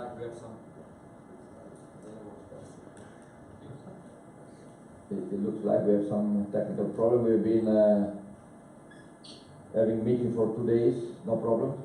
like we have some. It looks like we have some technical problem. We've been having meeting for 2 days, no problem.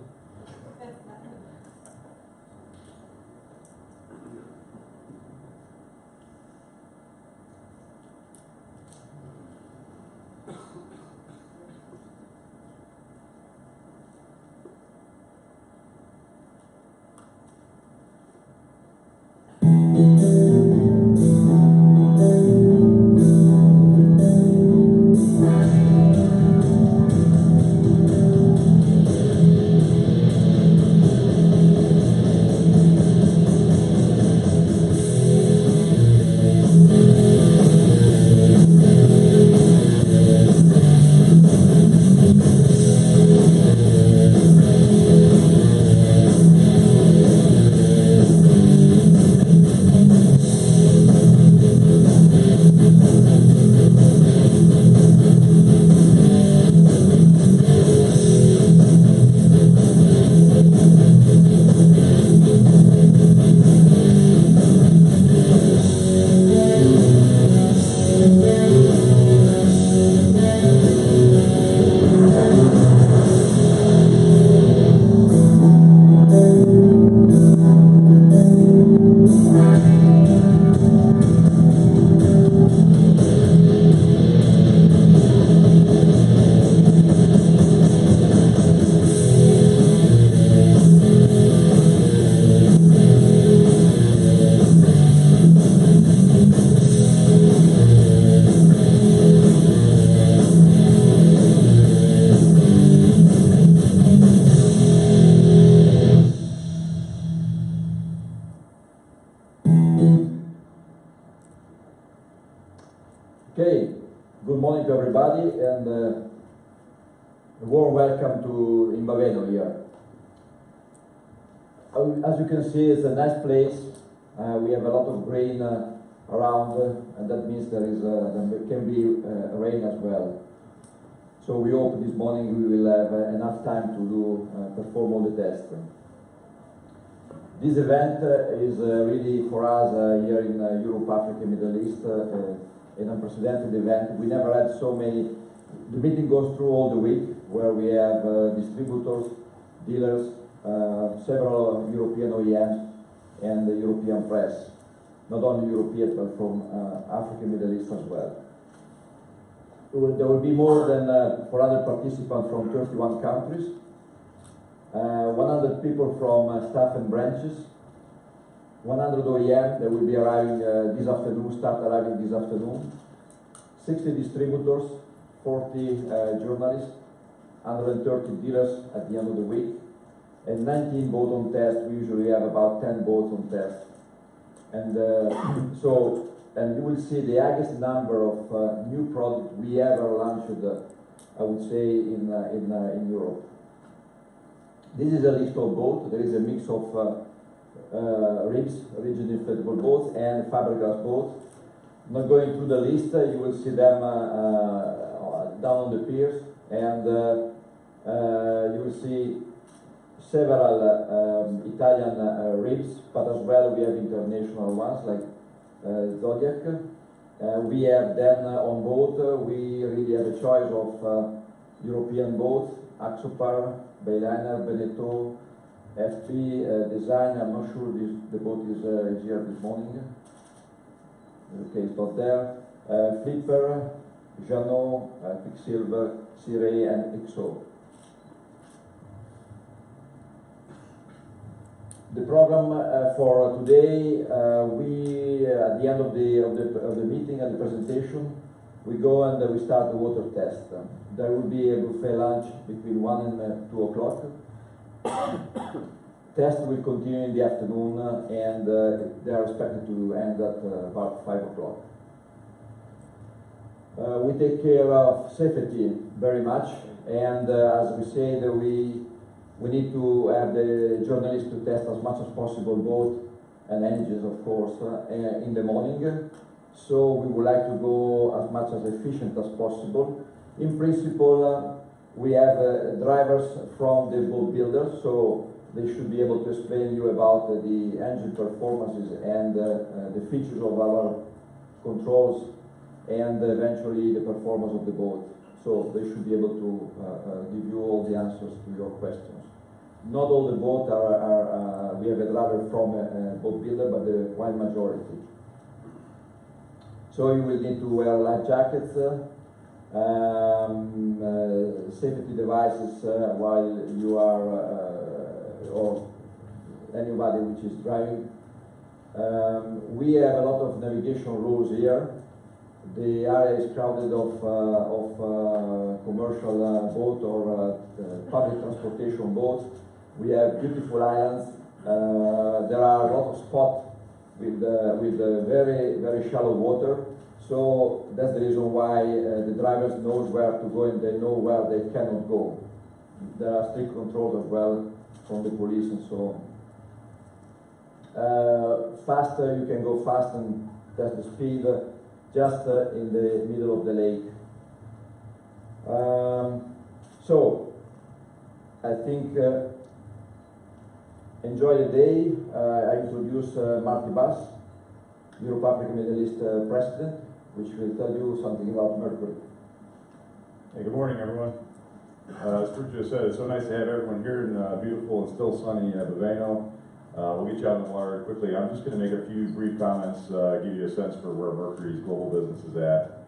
Okay, good morning to everybody, and a warm welcome to Baveno here. As you can see, it's a nice place. We have a lot of grain around, and that means there can be rain as well. So we hope this morning we will have enough time to perform all the tests. This event is really for us here in Europe, Africa, Middle East, an unprecedented event. We never had so many. The meeting goes through all the week, where we have distributors, dealers, several European OEMs, and the European press. Not only European, but from Africa, Middle East as well. There will be more than 400 participants from 31 countries, 100 people from staff and branches, 100 OEM that will be arriving this afternoon, start arriving this afternoon, 60 distributors, 40 journalists, 130 dealers at the end of the week, and 19 boats on test. We usually have about 10 boats on test. And and you will see the highest number of new products we ever launched, I would say, in Europe. This is a list of boats. There is a mix of rigs, rigid inflatable boats, and fiberglass boats. Not going through the list, you will see them down on the piers, and you will see several Italian rigs, but as well we have international ones like Zodiac. We have then on board, we really have a choice of European boats, Axopar, Bayliner, Baveno, FP design. I'm not sure the boat is here this morning. Okay, it's not there. Flipper, Jeannot, Quicksilver, Cirey, and XO. The program for today, we at the end of the meeting and the presentation, we go and we start the water test. There will be a buffet lunch between 1 and 2 o'clock. Test will continue in the afternoon, and they are expected to end at about 5 o'clock. We take care of safety very much, and as we said, we need to have the journalists to test as much as possible both and engines, of course, in the morning. So we would like to go as much as efficient as possible. In principle, We have drivers from the boat builders, so they should be able to explain you about the engine performances and the features of our controls and eventually the performance of the boat. So they should be able to give you all the answers to your questions. Not all the boats we have a driver from a boat builder, but the wide majority. So you will need to wear life jackets, safety devices while you are, or anybody which is driving. We have a lot of navigation rules here. The area is crowded of commercial boat or public transportation boats. We have beautiful islands. There are a lot of spots with very, very shallow water. So that's the reason why the drivers knows where to go and they know where they cannot go. There are strict controls as well from the police and so on. Faster, you can go fast and test the speed just in the middle of the lake. So I think enjoy the day. I introduce Marty Bass, Europe, Africa, Middle East President, which will tell you something about Mercury. Hey, good morning, everyone. As Drew just said, it's so nice to have everyone here in beautiful and still sunny Baveno. We'll get you out in the water quickly. I'm just going to make a few brief comments, give you a sense for where Mercury's global business is at,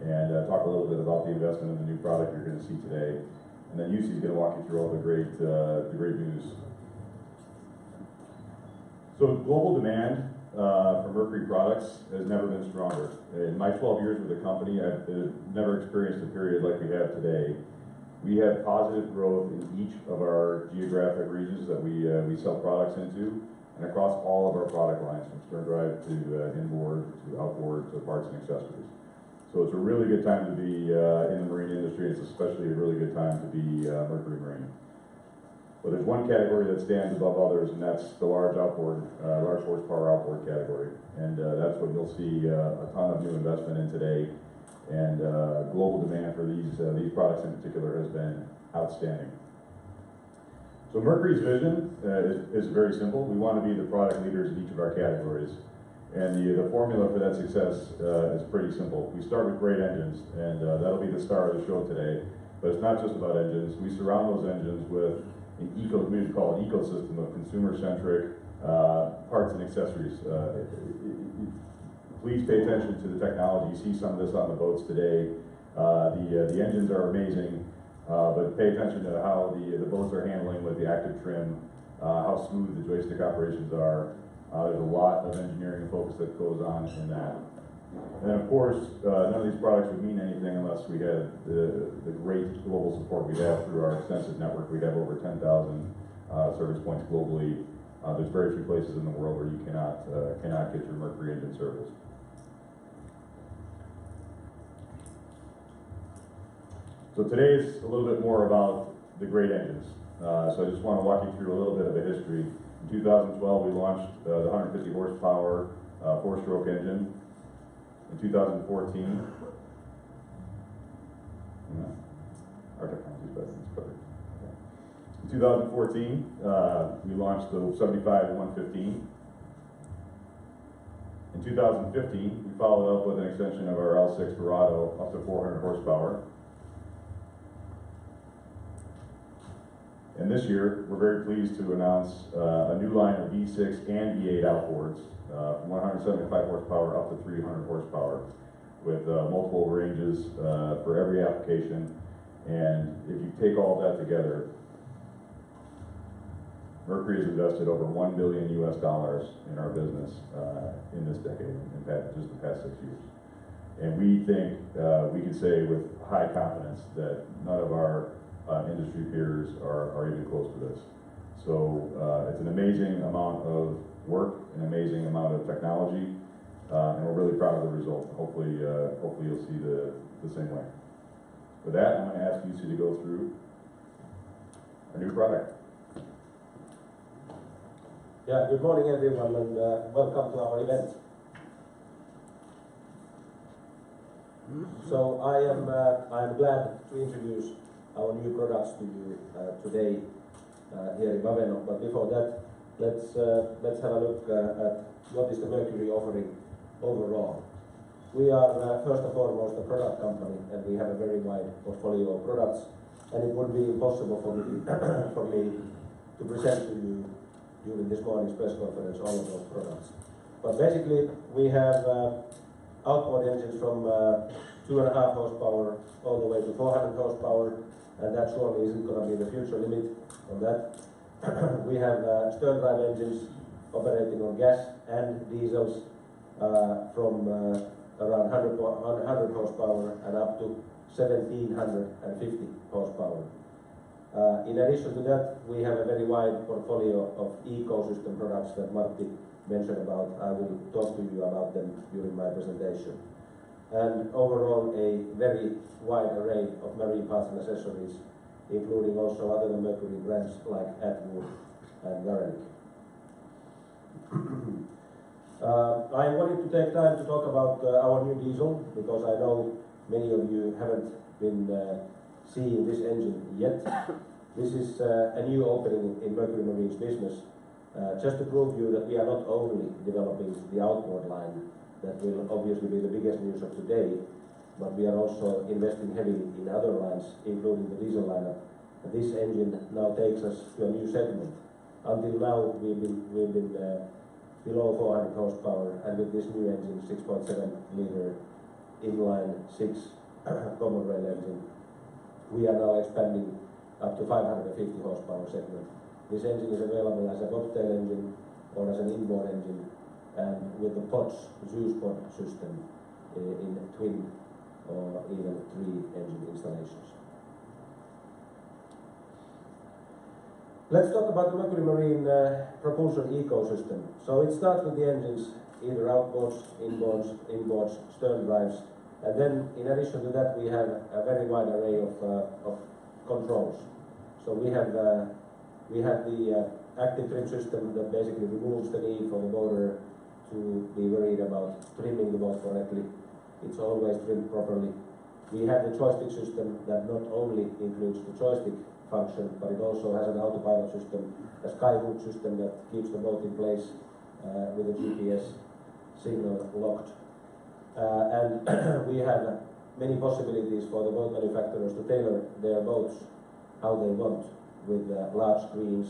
and talk a little bit about the investment in the new product you're going to see today. And then Yusi's going to walk you through all the great news. So global demand for Mercury products has never been stronger. In my 12 years with the company, I've never experienced a period like we have today. We have positive growth in each of our geographic regions that we sell products into, and across all of our product lines, from stern drive to inboard to outboard to parts and accessories. So it's a really good time to be in the marine industry. It's especially a really good time to be Mercury Marine. But there's one category that stands above others, and that's the large horsepower outboard category. And that's what you'll see a ton of new investment in today. And global demand for these products in particular has been outstanding. So Mercury's vision is very simple. We want to be the product leaders in each of our categories. And the formula for that success is pretty simple. We start with great engines, and that'll be the star of the show today. But it's not just about engines. We surround those engines with we call an ecosystem of consumer-centric parts and accessories. Please pay attention to the technology. You see some of this on the boats today. The engines are amazing, but pay attention to how the boats are handling with the active trim, how smooth the joystick operations are. There's a lot of engineering and focus that goes on in that. And then, of course, none of these products would mean anything unless we had the great global support we have through our extensive network. We have over 10,000 service points globally. There's very few places in the world where you cannot get your Mercury engine service. So today is a little bit more about the great engines. So I just want to walk you through a little bit of a history. In 2012, we launched the 150 horsepower four-stroke engine. In 2014, our technology is better than it's covered. In 2014, we launched the 75 115. In 2015, we followed up with an extension of our L6 Dorado up to 400 horsepower. And this year, we're very pleased to announce a new line of V6 and V8 outboards, from 175 horsepower up to 300 horsepower, with multiple ranges for every application. And if you take all that together, Mercury has invested over $1 billion US in our business in this decade, in fact, just the past 6 years. And we think we can say with high confidence that none of our industry peers are even close to this. So it's an amazing amount of work, an amazing amount of technology, and we're really proud of the result. Hopefully you'll see the same way. With that, I'm going to ask Yusi to go through our new product. Yeah, good morning everyone, and welcome to our event. So I am glad to introduce our new products to you today here in Baveno. But before that, let's have a look at what is the Mercury offering overall. We are first and foremost a product company, and we have a very wide portfolio of products, and it would be impossible for me, for me to present to you during this morning's press conference all of those products. But basically, we have outboard engines from 2.5 horsepower all the way to 400 horsepower, and that surely isn't going to be the future limit on that. We have stern drive engines operating on gas and diesels from around 100 horsepower and up to 1750 horsepower. In addition to that, we have a very wide portfolio of ecosystem products that Martti mentioned about. I will talk to you about them during my presentation. And overall, a very wide array of marine parts and accessories, including also other than Mercury brands like outboard and Maggiore. I wanted to take time to talk about our new diesel, because I know many of you haven't been seeing this engine yet. This is a new opening in Mercury Marine's business, just to prove you that we are not only developing the outboard line, that will obviously be the biggest news of today, but we are also investing heavily in other lines, including the diesel lineup. And this engine now takes us to a new segment. Until now, we've been below 400 horsepower, and with this new engine, 6.7 liter inline 6 common rail engine, we are now expanding up to 550 horsepower segment. This engine is available as a bobtail engine or as an inboard engine, and with the pods, Zeus pod system in twin or even 3 engine installations. Let's talk about the Mercury Marine propulsion ecosystem. So it starts with the engines, either outboards, inboards, stern drives, and then in addition to that we have a very wide array of controls. So we have the active trim system that basically removes the need for the boater to be worried about trimming the boat correctly. It's always trimmed properly. We have the joystick system that not only includes the joystick function, but it also has an autopilot system, a skyhook system that keeps the boat in place with a GPS signal locked. And we have many possibilities for the boat manufacturers to tailor their boats how they want, with large screens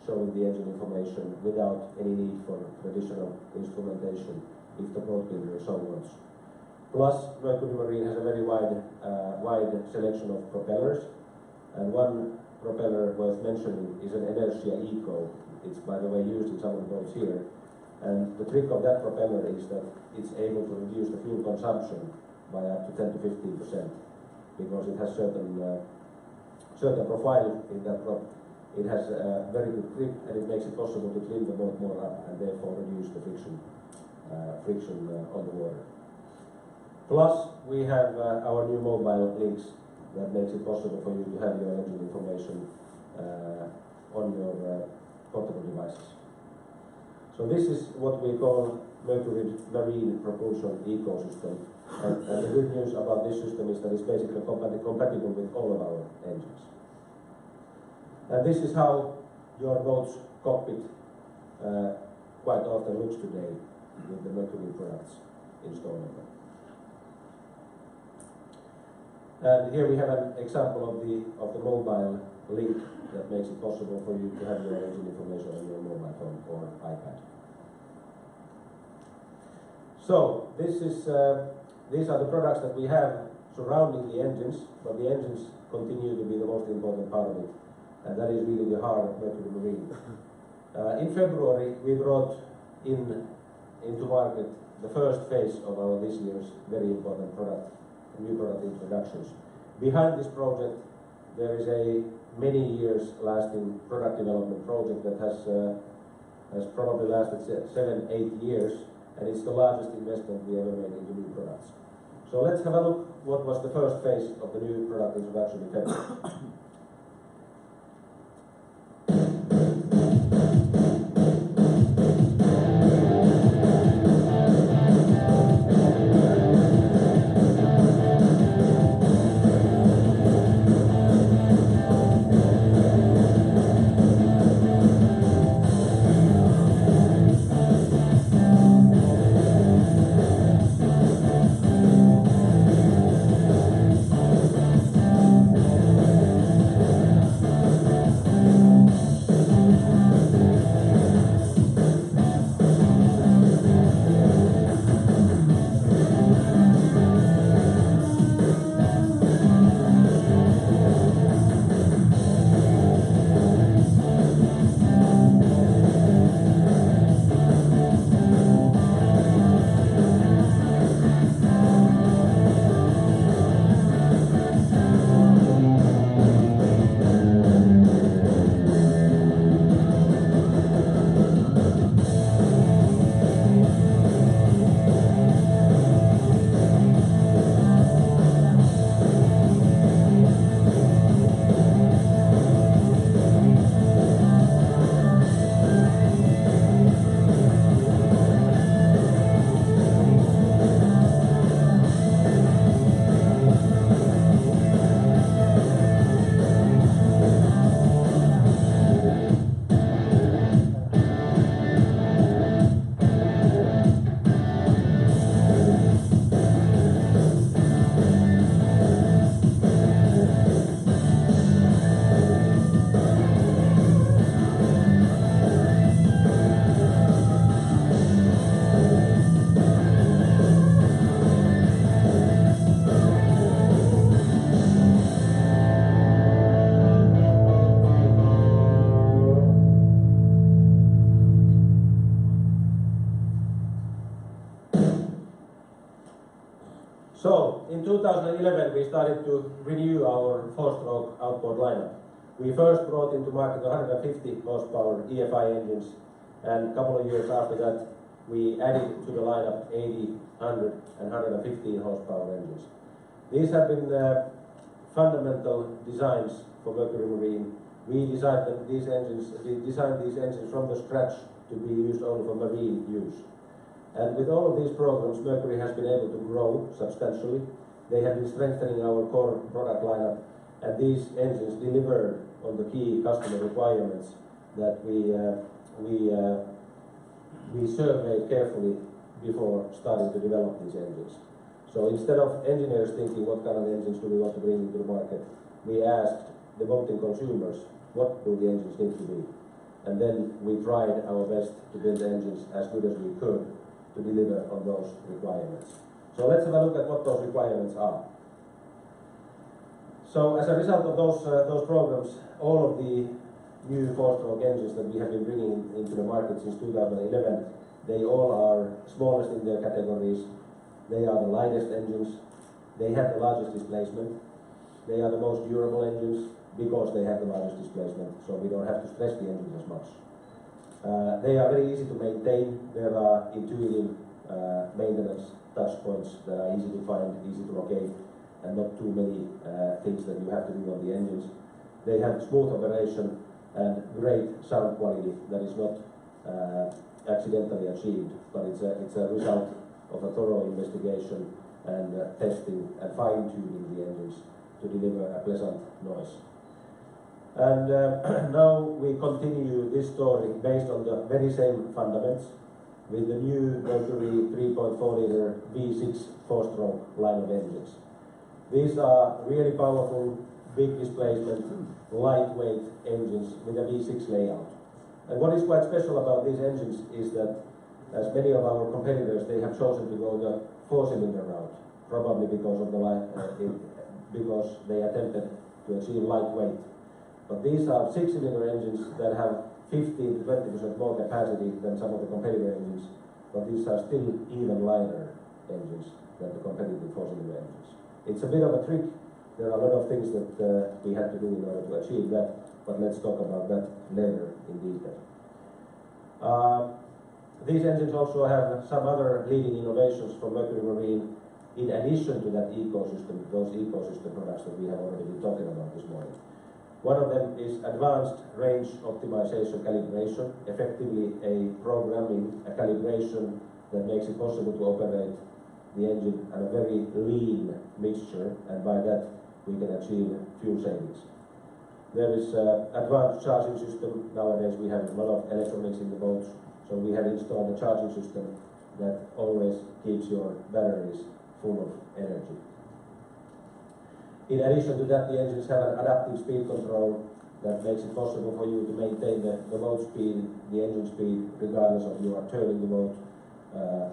showing the engine information without any need for traditional instrumentation if the boat builder so wants. Plus, Mercury Marine has a very wide selection of propellers, and one propeller worth mentioning is an Inertia Eco. It's, by the way, used in some of the boats here, and the trick of that propeller is that it's able to reduce the fuel consumption by up to 10 to 15%, because it has certain profile in that prop. It has a very good grip, and it makes it possible to trim the boat more up and therefore reduce the friction on the water. Plus, we have our new mobile links that makes it possible for you to have your engine information on your portable devices. So this is what we call Mercury Marine Propulsion Ecosystem. And the good news about this system is that it's basically compatible with all of our engines. And this is how your boat's cockpit quite often looks today with the Mercury products installed on them. And here we have an example of the mobile link that makes it possible for you to have your engine information on your mobile phone or iPad. So these are the products that we have surrounding the engines, but the engines continue to be the most important part of it, and that is really the heart of Mercury Marine. In February, we brought into market the first phase of our this year's very important new product introductions. Behind this project, there is a many years lasting product development project that has probably lasted 7-8 years, and it's the largest investment we ever made into new products. So let's have a look what was the first phase of the new product introduction in February. in 2011 we started to renew our four-stroke outboard lineup. We first brought into market 150 horsepower EFI engines, and a couple of years after that we added to the lineup 80, 100 and 115 horsepower engines. These have been fundamental designs for Mercury Marine. We designed these engines from the scratch to be used only for marine use. And with all of these programs, Mercury has been able to grow substantially. They have been strengthening our core product lineup, and these engines delivered on the key customer requirements that we surveyed carefully before starting to develop these engines. So instead of engineers thinking what kind of engines do we want to bring into the market, we asked the boating consumers, what do the engines need to be? And then we tried our best to build engines as good as we could to deliver on those requirements. So let's have a look at what those requirements are. So as a result of those programs, all of the new four-stroke engines that we have been bringing into the market since 2011, they all are smallest in their categories. They are the lightest engines. They have the largest displacement. They are the most durable engines because they have the largest displacement, so we don't have to stress the engines as much. They are very easy to maintain. There are intuitive maintenance touch points that are easy to find, easy to locate, and not too many things that you have to do on the engines. They have smooth operation and great sound quality that is not accidentally achieved, but it's a result of a thorough investigation and testing and fine-tuning the engines to deliver a pleasant noise. And now we continue this story based on the very same fundamentals with the new Mercury 3.4-liter V6 four-stroke line of engines. These are really powerful, big displacement, lightweight engines with a V6 layout. And what is quite special about these engines is that, as many of our competitors, they have chosen to go the four-cylinder route, probably because of because they attempted to achieve lightweight. But these are six-cylinder engines that have 15 to 20% more capacity than some of the competitor engines, but these are still even lighter engines than the competitive four-cylinder engines. It's a bit of a trick. There are a lot of things that we had to do in order to achieve that, but let's talk about that later in detail. These engines also have some other leading innovations from Mercury Marine in addition to that ecosystem, those ecosystem products that we have already been talking about this morning. One of them is advanced range optimization calibration, effectively a programming, a calibration that makes it possible to operate the engine at a very lean mixture, and by that we can achieve fuel savings. There is advanced charging system. Nowadays we have a lot of electronics in the boats, so we have installed a charging system that always keeps your batteries full of energy. In addition to that, the engines have an adaptive speed control that makes it possible for you to maintain the boat speed, the engine speed, regardless of you are turning the boat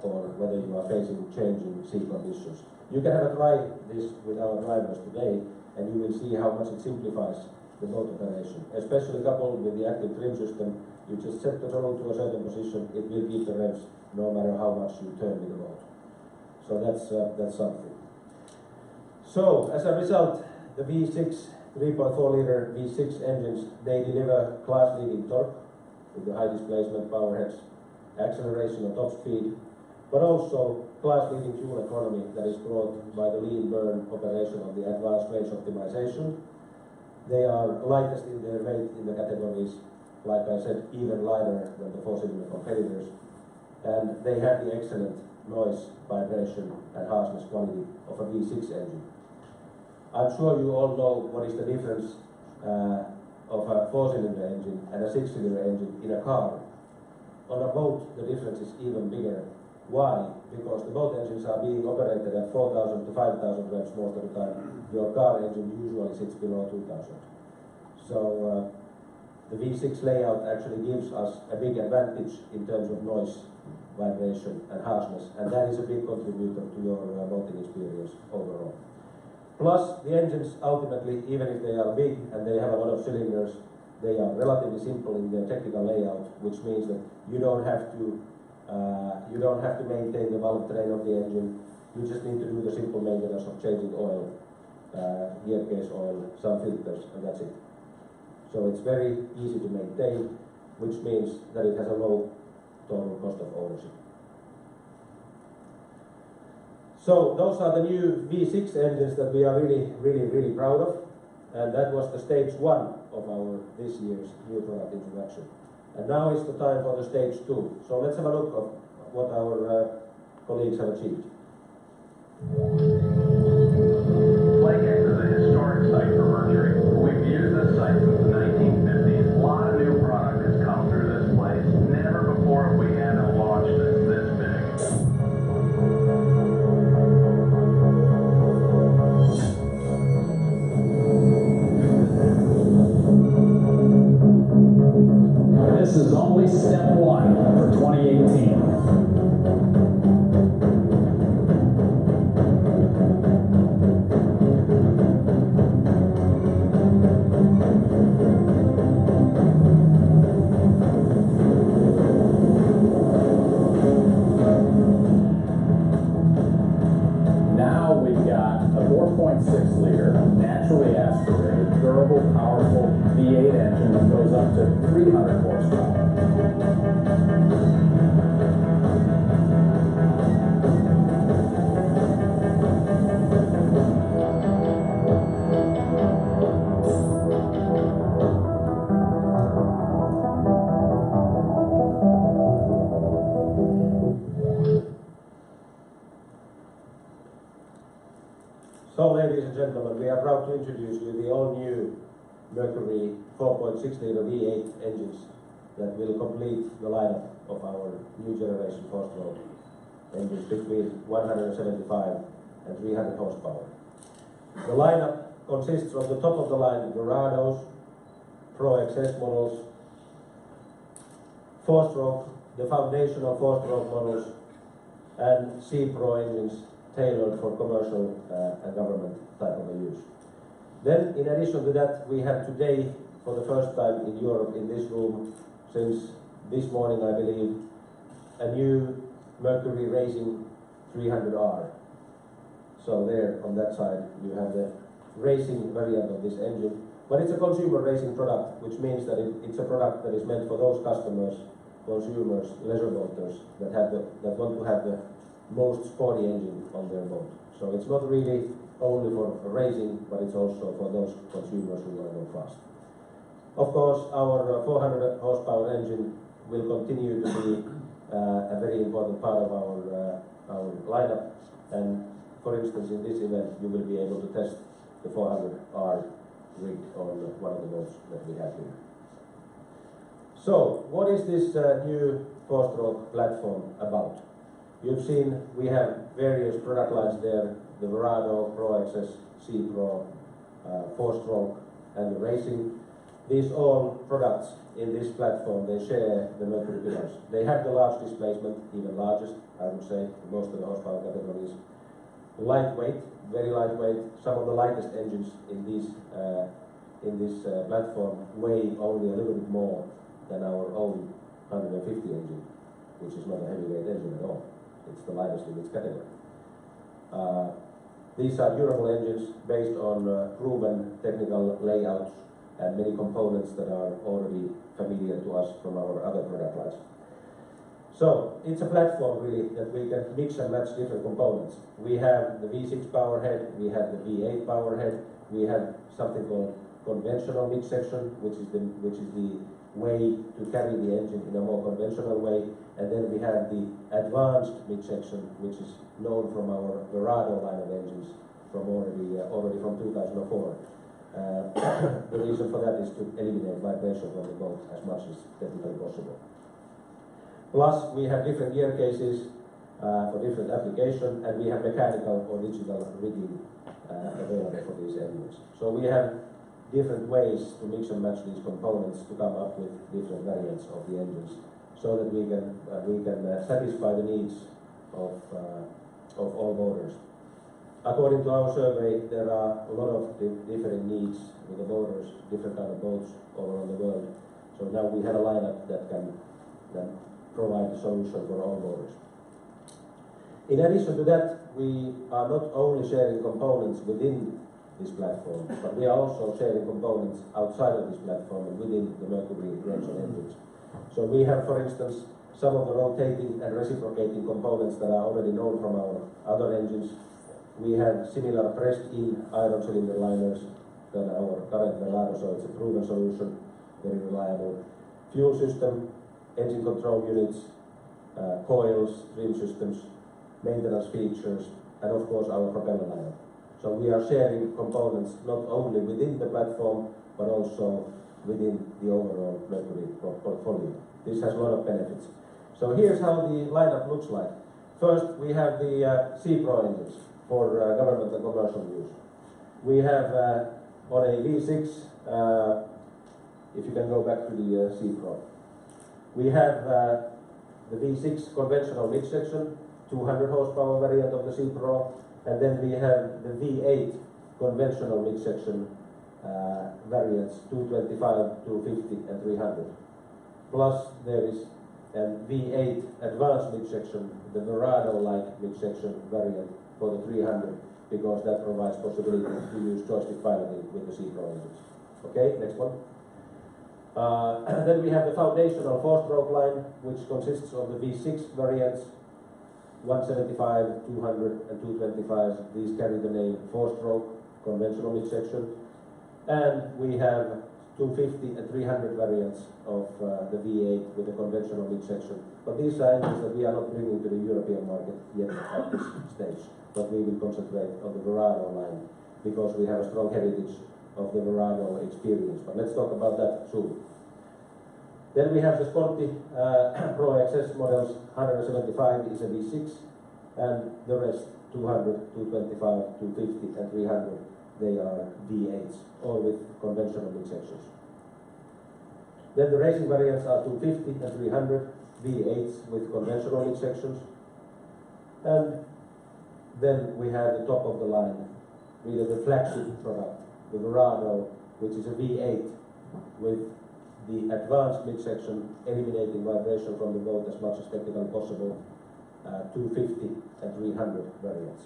or whether you are facing changing sea conditions. You can have a try this with our drivers today, and you will see how much it simplifies the boat operation, especially coupled with the active trim system. You just set the throttle to a certain position, it will keep the revs no matter how much you turn with the boat. So that's something. So, as a result, the V6, 3.4-liter V6 engines, they deliver class-leading torque with the high displacement power heads, acceleration and top speed, but also class-leading fuel economy that is brought by the lean burn operation of the advanced range optimization. They are lightest in their weight in the categories, like I said, even lighter than the four-cylinder competitors, and they have the excellent noise, vibration and harshness quality of a V6 engine. I'm sure you all know what is the difference of a four-cylinder engine and a six-cylinder engine in a car. On a boat, the difference is even bigger. Why? Because the boat engines are being operated at 4,000 to 5,000 revs most of the time. Your car engine usually sits below 2,000. So the V6 layout actually gives us a big advantage in terms of noise, vibration and harshness, and that is a big contributor to your boating experience overall. Plus, the engines ultimately, even if they are big and they have a lot of cylinders, they are relatively simple in their technical layout, which means that you don't have to maintain the valve train of the engine. You just need to do the simple maintenance of changing oil, gear case oil, some filters, and that's it. So it's very easy to maintain, which means that it has a low total cost of ownership. So those are the new V6 engines that we are really proud of, and that was the stage 1 of our this year's new product introduction. And now is the time for the stage 2. So let's have a look at what our colleagues have achieved. Lago is a historic site for Mercury. We've used this site since the 1950s. A lot of new product has come through this place. Never before have we had a launch that's this big. This is only step 1 for 2018. Now we've got a 4.6 liter, naturally aspirated, durable, powerful V8 engine that goes up to 300 horsepower. So, ladies and gentlemen, we are proud to introduce you the all-new Mercury 4.6 liter V8 engines that will complete the lineup of our new generation four-stroke engines between 175 and 300 horsepower. The lineup consists of the top of the line Verados, Pro XS models, four-stroke, the foundational four-stroke models, and C Pro engines tailored for commercial and government type of a use. Then, in addition to that, we have today, for the first time in Europe, in this room, since this morning, I believe, a new Mercury Racing 300R. So there, on that side, you have the racing variant of this engine. But it's a consumer racing product, which means that it's a product that is meant for those customers, consumers, leisure boaters, that want to have the most sporty engine on their boat. So it's not really only for racing, but it's also for those consumers who want to go fast. Of course, our 400 horsepower engine will continue to be a very important part of our lineup. And for instance, in this event, you will be able to test the 400R rig on one of the boats that we have here. So, what is this new four-stroke platform about? You've seen we have various product lines there, the Verado, Pro XS, C Pro, four-stroke, and the racing. These all products in this platform, they share the Mercury pillars. They have the large displacement, even largest, I would say, in most of the horsepower categories. Lightweight, very lightweight. Some of the lightest engines in this platform weigh only a little bit more than our own 150 engine, which is not a heavyweight engine at all. It's the lightest in its category. These are durable engines based on proven technical layouts and many components that are already familiar to us from our other product lines. So, it's a platform really that we can mix and match different components. We have the V6 power head, we have the V8 power head, we have something called conventional midsection, which is the way to carry the engine in a more conventional way, and then we have the advanced midsection, which is known from our Verado line of engines from already from 2004. The reason for that is to eliminate vibration from the boat as much as technically possible. Plus, we have different gear cases for different application, and we have mechanical or digital rigging available for these engines. So we have different ways to mix and match these components to come up with different variants of the engines, so that we can satisfy the needs of all boaters. According to our survey, there are a lot of different needs with the boaters, different kind of boats all around the world. So now we have a lineup that can provide a solution for all boaters. In addition to that, we are not only sharing components within this platform, but we are also sharing components outside of this platform and within the Mercury range of engines. So we have, for instance, some of the rotating and reciprocating components that are already known from our other engines. We have similar pressed-in iron cylinder liners than our current Lago, so it's a proven solution, very reliable. Fuel system, engine control units, coils, trim systems, maintenance features, and of course our propeller liner. So we are sharing components not only within the platform, but also within the overall Mercury portfolio. This has a lot of benefits. So here's how the lineup looks like. First, we have the C-Pro engines for government and commercial use. We have on a V6, if you can go back to the C-Pro. We have the V6 conventional midsection, 200 horsepower variant of the C-Pro, and then we have the V8 conventional midsection variants, 225, 250 and 300. Plus there is a V8 advanced midsection, the Verado-like midsection variant for the 300, because that provides possibility to use joystick piloting with the C-Pro engines. Okay, next one. Then we have the foundational four-stroke line, which consists of the V6 variants, 175, 200 and 225. These carry the name four-stroke conventional midsection. And we have 250 and 300 variants of the V8 with a conventional midsection. But these are engines that we are not bringing to the European market yet at this stage. But we will concentrate on the Verado line because we have a strong heritage of the Verado experience. But let's talk about that soon. Then we have the Sporty Pro XS models. 175 is a V6, and the rest 200, 225, 250 and 300, they are V8s, all with conventional midsections. Then the racing variants are 250 and 300, V8s with conventional midsections. And then we have the top of the line, really the flagship product, the Verado, which is a V8 with the advanced midsection, eliminating vibration from the boat as much as technically possible, 250 and 300 variants.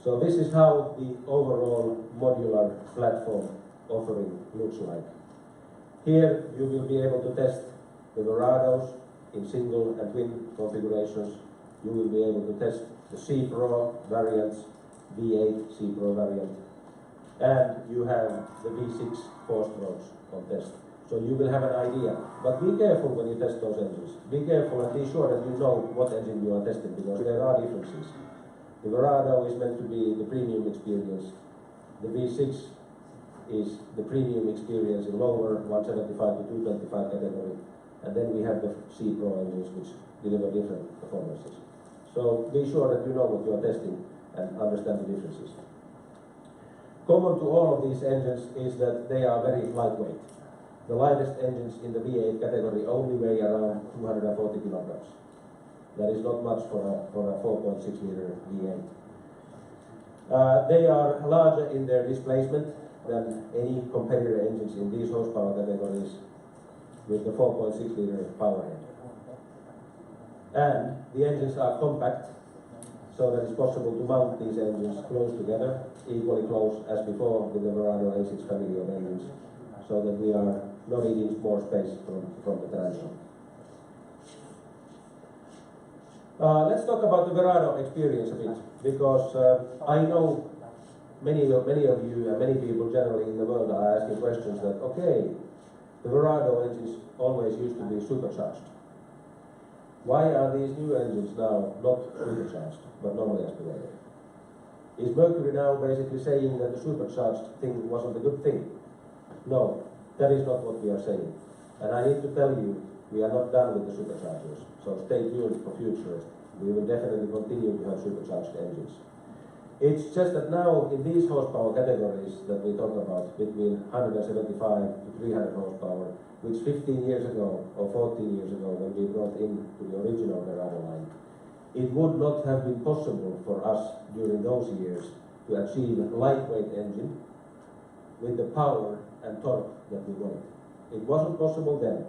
So this is how the overall modular platform offering looks like. Here you will be able to test the Verados in single and twin configurations. You will be able to test the C-Pro variants, V8 C-Pro variant, and you have the V6 four-strokes on test. So you will have an idea. But be careful when you test those engines. Be careful and be sure that you know what engine you are testing, because there are differences. The Verado is meant to be the premium experience. The V6 is the premium experience in lower 175 to 225 category. And then we have the C-Pro engines, which deliver different performances. So be sure that you know what you are testing and understand the differences. Common to all of these engines is that they are very lightweight. The lightest engines in the V8 category only weigh around 240 kilograms. That is not much for a 4.6 liter V8. They are larger in their displacement than any competitor engines in these horsepower categories with the 4.6 liter power head. And the engines are compact, so that it's possible to mount these engines close together, equally close as before with the Verado A6 family of engines, so that we are not needing more space from the transom. Let's talk about the Verado experience a bit, because I know many of you and many people generally in the world are asking questions that, okay, the Verado engines always used to be supercharged. Why are these new engines now not supercharged, but normally aspirated? Is Mercury now basically saying that the supercharged thing wasn't a good thing? No, that is not what we are saying. And I need to tell you, we are not done with the superchargers, so stay tuned for future. We will definitely continue to have supercharged engines. It's just that now in these horsepower categories that we talk about, between 175 to 300 horsepower, which 15 years ago or 14 years ago when we brought in to the original Verado line, it would not have been possible for us during those years to achieve a lightweight engine with the power and torque that we wanted. It wasn't possible then.